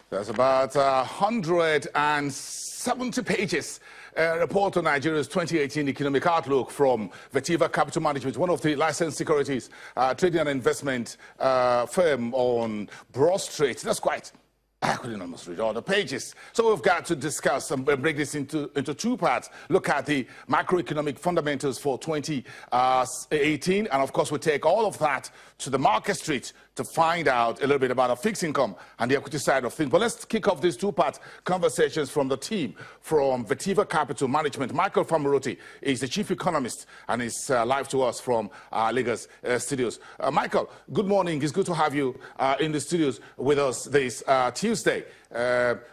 There's about 170 pages. Report on Nigeria's 2018 economic outlook from Vertiva Capital Management, one of the licensed securities trading and investment firm on Broad Street. That's quite. I couldn't almost read all the pages. So we've got to discuss and break this into two parts. Look at the macroeconomic fundamentals for 2018. And of course, we take all of that to the market street to find out a little bit about a fixed income and the equity side of things. But let's kick off these two-part conversations from the team from Vertiva Capital Management. Michael Famuroti is the chief economist and is live to us from Lagos studios. Michael, good morning. It's good to have you in the studios with us this Tuesday.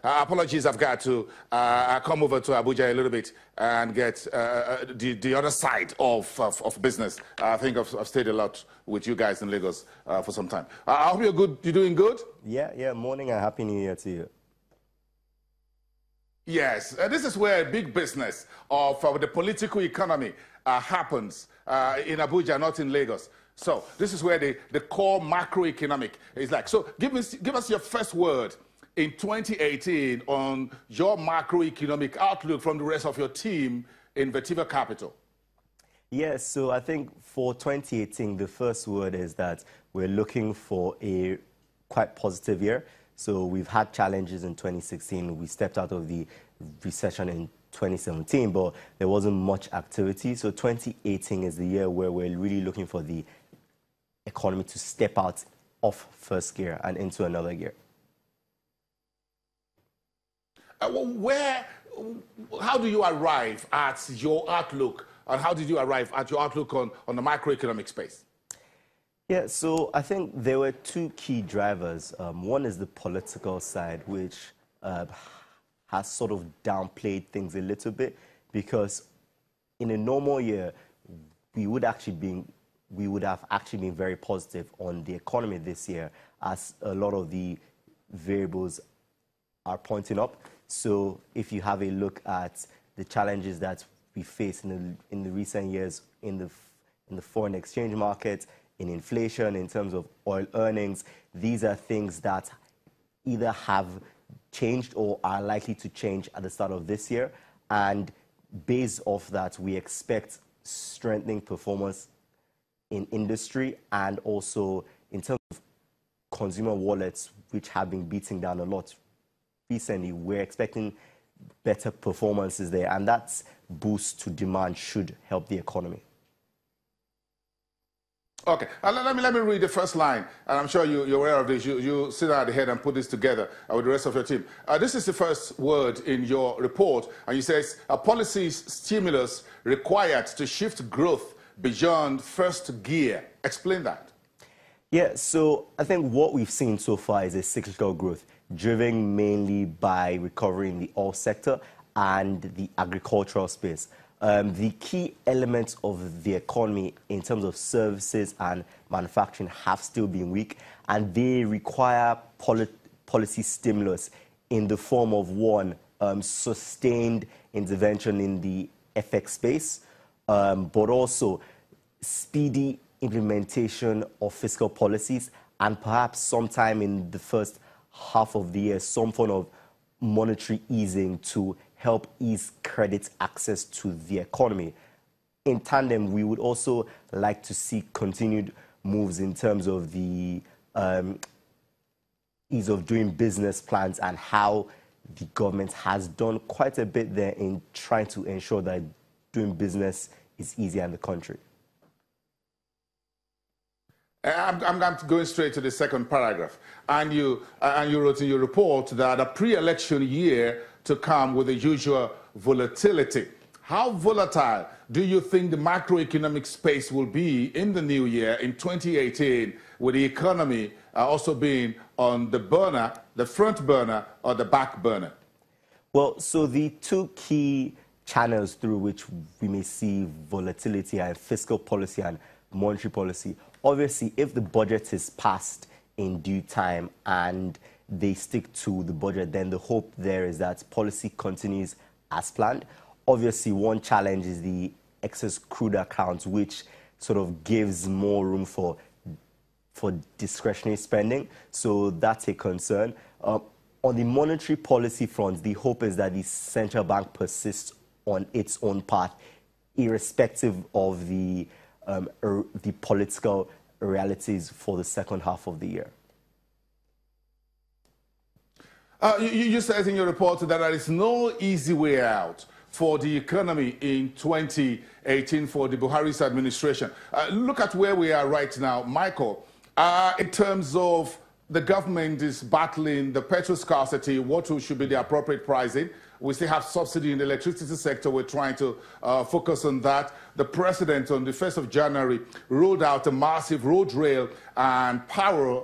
Apologies, I've got to come over to Abuja a little bit and get the other side of business. I think I've stayed a lot with you guys in Lagos for some time. I hope you're good. You're doing good? Yeah, morning and happy new year to you. Yes, this is where big business of the political economy happens in Abuja, not in Lagos. So this is where the core macroeconomic is like. So give us your first word in 2018 on your macroeconomic outlook from the rest of your team in Vertiva Capital. Yes, so I think for 2018, the first word is that we're looking for a quite positive year. So we've had challenges in 2016. We stepped out of the recession in 2017, but there wasn't much activity. So 2018 is the year where we're really looking for the economy to step out of first gear and into another gear. How do you arrive at your outlook, and how did you arrive at your outlook on the macroeconomic space? Yeah, so I think there were two key drivers. One is the political side, which has sort of downplayed things a little bit, because in a normal year, we would have actually been very positive on the economy this year, as a lot of the variables are pointing up. So if you have a look at the challenges that we face in the recent years in the foreign exchange market, in inflation, in terms of oil earnings, these are things that either have changed or are likely to change at the start of this year. And based off that, we expect strengthening performance in industry and also in terms of consumer wallets, which have been beating down a lot recently. We're expecting better performances there, and that boost to demand should help the economy. Okay, let me read the first line, and I'm sure you're aware of this. You sit down at the head and put this together with the rest of your team. This is the first word in your report, and it says, a policy stimulus required to shift growth beyond first gear. Explain that. Yeah, so I think what we've seen so far is a cyclical growth, driven mainly by recovery in the oil sector and the agricultural space. The key elements of the economy in terms of services and manufacturing have still been weak, and they require policy stimulus in the form of, one, sustained intervention in the FX space, but also speedy implementation of fiscal policies, and perhaps sometime in the first half of the year, some form of monetary easing to help ease credit access to the economy. In tandem, we would also like to see continued moves in terms of the ease of doing business plans, and how the government has done quite a bit there in trying to ensure that doing business is easier in the country. I'm going straight to the second paragraph. And you wrote in your report that a pre-election year to come with the usual volatility. How volatile do you think the macroeconomic space will be in the new year, in 2018, with the economy also being on the burner, the front burner or the back burner? Well, so the two key channels through which we may see volatility are fiscal policy and monetary policy. Obviously, if the budget is passed in due time and they stick to the budget, then the hope there is that policy continues as planned. Obviously, one challenge is the excess crude accounts, which sort of gives more room for discretionary spending. So that's a concern. on the monetary policy front, the hope is that the central bank persists on its own path, irrespective of the political realities for the second half of the year. You said in your report that there is no easy way out for the economy in 2018 for the Buhari's administration. Look at where we are right now, Michael. In terms of the government is battling the petrol scarcity, what should be the appropriate pricing. We still have subsidy in the electricity sector. We're trying to focus on that. The president on the 1st of January rolled out a massive road, rail and power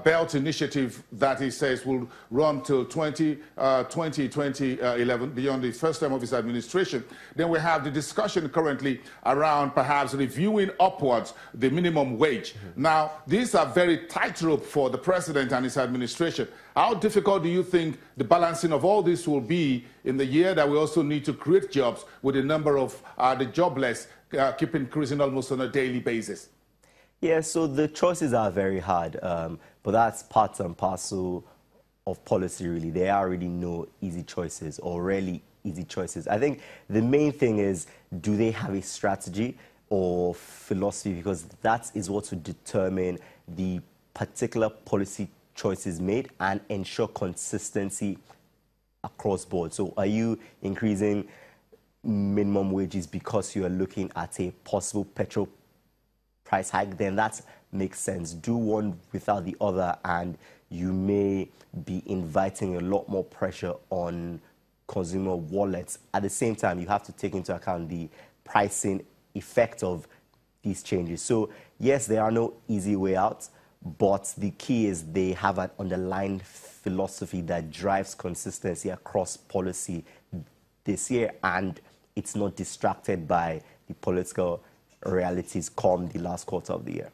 belt initiative that he says will run till 2011, beyond the first term of his administration. Then we have the discussion currently around perhaps reviewing upwards the minimum wage. Now, these are very tightrope for the president and his administration. How difficult do you think the balancing of all this will be in the year that we also need to create jobs with the number of the jobless keep increasing almost on a daily basis? Yeah, so the choices are very hard, but that's part and parcel of policy, really. There are really no easy choices or rarely easy choices. I think the main thing is, do they have a strategy or philosophy? Because that is what will determine the particular policy choices made and ensure consistency across board. So are you increasing minimum wages because you are looking at a possible petrol price hike? Then that makes sense. Do one without the other and you may be inviting a lot more pressure on consumer wallets. At the same time, you have to take into account the pricing effect of these changes. So yes, there are no easy way out, but the key is they have an underlying philosophy that drives consistency across policy this year, and it's not distracted by the political realities come the last quarter of the year.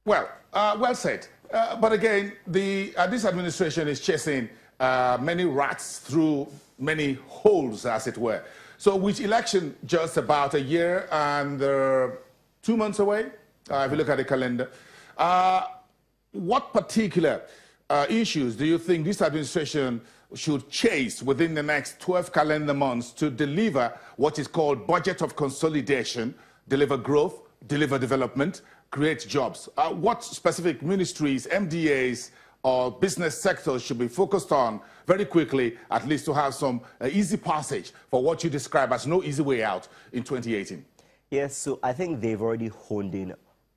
Well, well said. But again, this administration is chasing many rats through many holes, as it were. So with election just about a year and 2 months away, if you look at the calendar, what particular issues do you think this administration should chase within the next 12 calendar months to deliver what is called budget of consolidation, deliver growth, deliver development, create jobs? What specific ministries, MDAs, or business sectors should be focused on very quickly, at least to have some easy passage for what you describe as no easy way out in 2018? Yes, so I think they've already honed in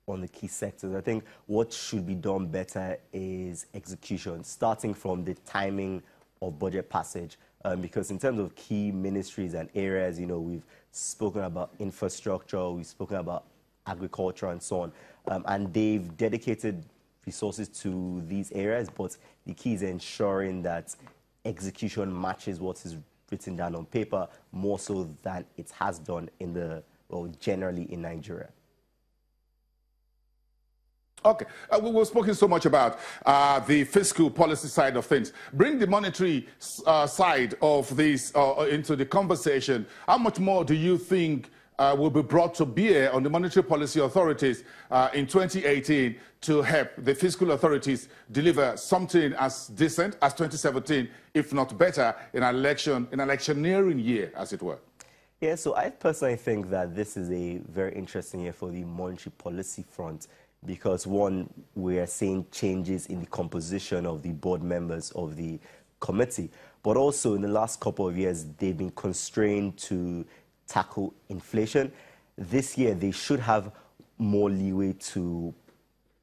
on the key sectors. I think what should be done better is execution, starting from the timing of budget passage, because in terms of key ministries and areas, you know, we've spoken about infrastructure, we've spoken about agriculture and so on, and they've dedicated resources to these areas, but the key is ensuring that execution matches what is written down on paper more so than it has done in the, well, generally in Nigeria. Okay, we've spoken so much about the fiscal policy side of things. Bring the monetary side of this into the conversation. How much more do you think will be brought to bear on the monetary policy authorities in 2018 to help the fiscal authorities deliver something as decent as 2017, if not better, in an electioneering year, as it were? Yeah, so I personally think that this is a very interesting year for the monetary policy front, because one, we are seeing changes in the composition of the board members of the committee, but also in the last couple of years, they've been constrained to tackle inflation. This year, they should have more leeway to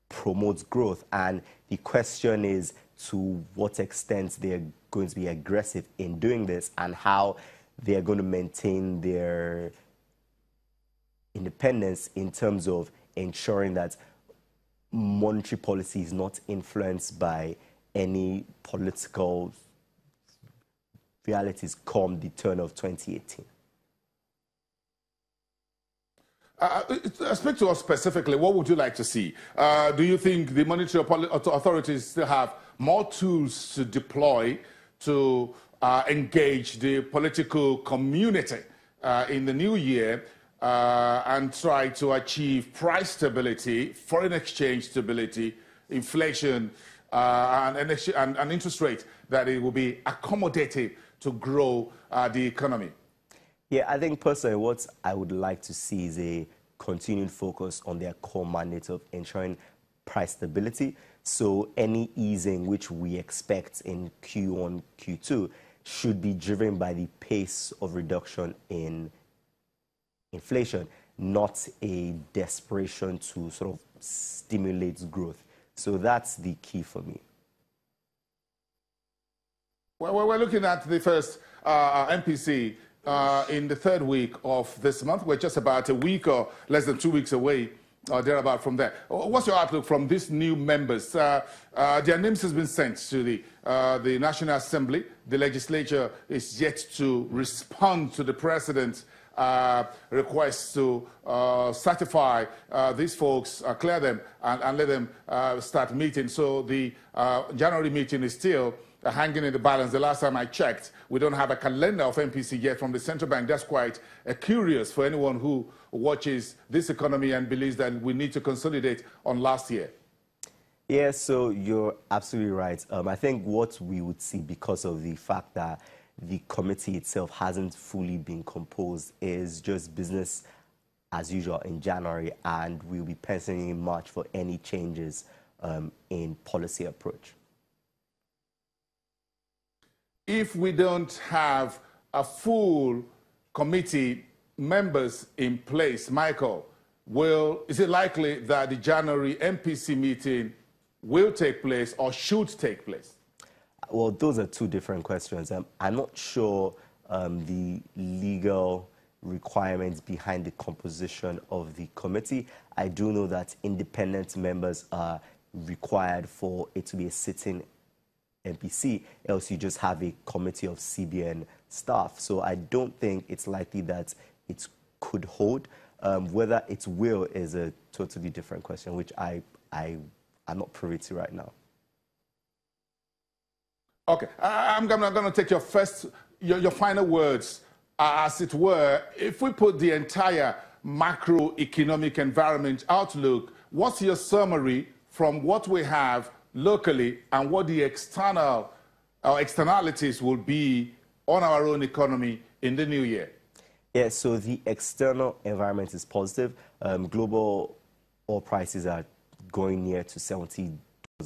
promote growth, and the question is to what extent they're going to be aggressive in doing this and how they're going to maintain their independence in terms of ensuring that monetary policy is not influenced by any political realities come the turn of 2018. Speak to us specifically. What would you like to see? Do you think the monetary authorities still have more tools to deploy to engage the political community in the new year and try to achieve price stability, foreign exchange stability, inflation an interest rate that it will be accommodative to grow the economy? Yeah, I think personally what I would like to see is a continued focus on their core mandate of ensuring price stability. So any easing which we expect in Q1, Q2 should be driven by the pace of reduction in inflation, not a desperation to sort of stimulate growth. So that's the key for me. Well, we're looking at the first MPC in the third week of this month. We're just about a week or less than 2 weeks away, or thereabout from there. What's your outlook from these new members? Their names has been sent to the National Assembly. The legislature is yet to respond to the president's request to certify these folks, clear them, and let them start meeting. So the January meeting is still hanging in the balance. The last time I checked, we don't have a calendar of MPC yet from the central bank. That's quite curious for anyone who watches this economy and believes that we need to consolidate on last year. Yeah, so you're absolutely right. I think what we would see, because of the fact that the committee itself hasn't fully been composed, is just business as usual in January, and we'll be penciling in March for any changes in policy approach. If we don't have a full committee members in place, Michael, is it likely that the January MPC meeting will take place or should take place? Well, those are two different questions. I'm not sure the legal requirements behind the composition of the committee. I do know that independent members are required for it to be a sitting MPC, else you just have a committee of CBN staff. So I don't think it's likely that it could hold. Whether it will is a totally different question, which I'm not privy to right now. Okay, I'm going to take your final words, as it were. If we put the entire macroeconomic environment outlook, what's your summary from what we have locally and what the externalities will be on our own economy in the new year? Yeah, so the external environment is positive. Global oil prices are going near to $70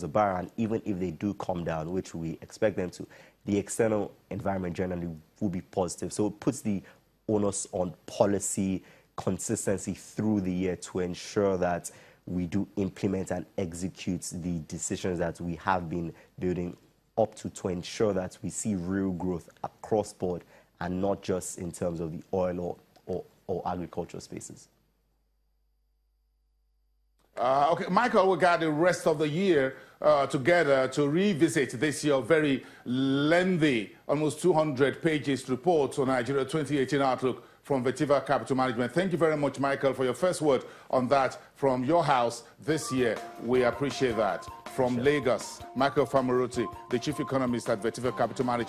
a barrel, and even if they do come down, which we expect them to, the external environment generally will be positive. So it puts the onus on policy consistency through the year to ensure that we do implement and execute the decisions that we have been building up to ensure that we see real growth across board and not just in terms of the oil or agricultural spaces. Okay, Michael, we got the rest of the year together to revisit this year very lengthy, almost 200 pages report on Nigeria 2018 Outlook from Vetiva Capital Management. Thank you very much, Michael, for your first word on that from your house this year. We appreciate that. From Lagos, Michael Famoroti, the Chief Economist at Vetiva Capital Management.